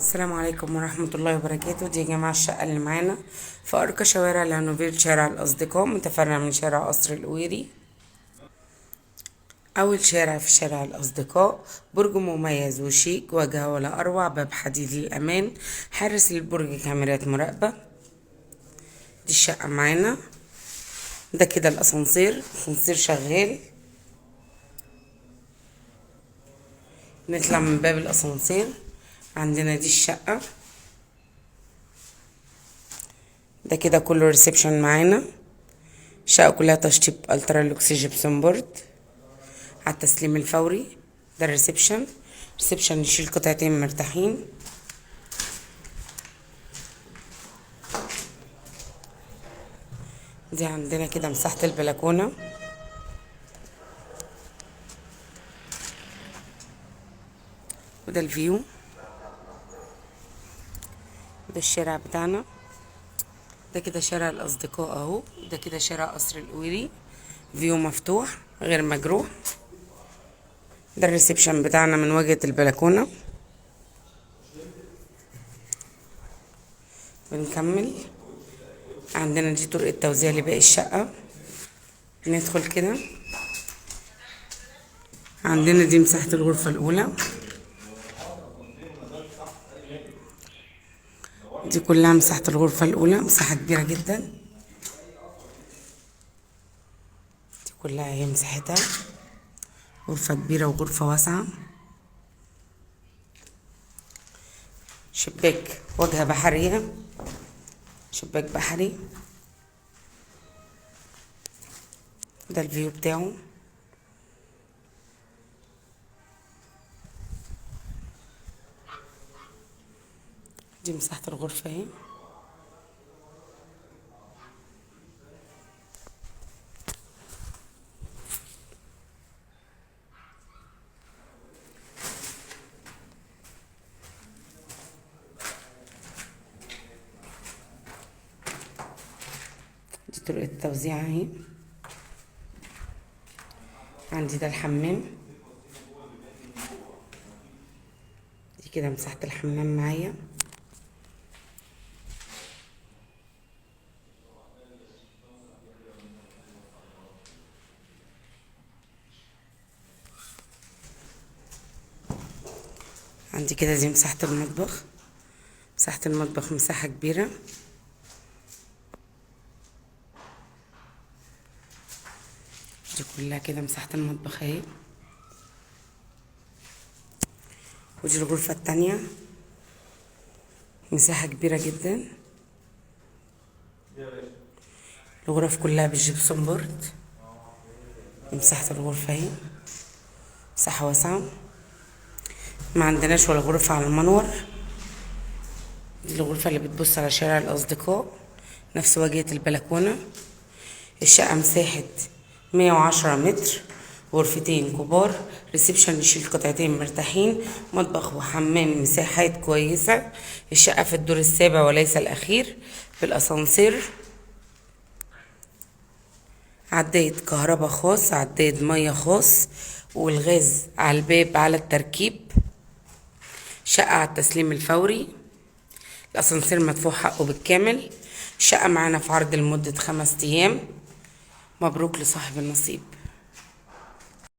السلام عليكم ورحمة الله وبركاته. دي يا جماعة الشقة اللي معانا في أرقى شوارع لانوفيل، شارع الأصدقاء، متفرع من شارع قصر القويري. أول شارع في شارع الأصدقاء، برج مميز وشيك، واجهة ولا أروع، باب حديد للأمان، حارس للبرج، كاميرات مراقبة. دي الشقة معانا. ده كده الأسانسير شغال. نطلع من باب الأسانسير، عندنا دي الشقة. ده كده كله ريسبشن معانا. الشقة كلها تشطيب الترا لوكس جبسون بورد على التسليم الفوري. ده الريسبشن يشيل قطعتين مرتاحين. دي عندنا كده مساحة البلكونة. وده الفيو. ده الشارع بتاعنا. ده كده شارع الأصدقاء اهو. ده كده شارع قصر القويري، فيو مفتوح غير مجروح. ده الريسبشن بتاعنا من واجهة البلكونة. بنكمل. عندنا دي طرق التوزيع لباقي الشقة. ندخل كده. عندنا دي مساحة الغرفة الأولى. دي كلها مساحة الغرفة الأولى، مساحة كبيرة جدا. دي كلها هي مساحتها، غرفة كبيرة وغرفة واسعة. شباك واجهة بحرية، شباك بحري. ده الفيو بتاعه. دي مساحة الغرفة اهي. دي طرق التوزيع اهي. عندي ده الحمام. دي كده مساحة الحمام معايا. عندي كده دي مساحة المطبخ. مساحة المطبخ مساحة كبيرة. دي كلها كده مساحة المطبخ اهي. ودي الغرفة التانية، مساحة كبيرة جدا. الغرف كلها بالجبسون بورد. مساحة الغرفة اهي، مساحة واسعة. ما عندناش ولا غرفة على المنور. دي الغرفة اللي بتبص على شارع الأصدقاء، نفس واجهة البلكونة. الشقة مساحة 110 متر، غرفتين كبار، ريسبشن يشيل قطعتين مرتاحين، مطبخ وحمام، مساحات كويسة. الشقة في الدور السابع وليس الأخير، بالأسانسير. عداية كهرباء خاص، عداية مية خاص، والغاز على الباب على التركيب. شقة على التسليم الفوري. الأسانسير مدفوع حقه بالكامل. الشقة معانا في عرض لمدة 5 أيام. مبروك لصاحب النصيب.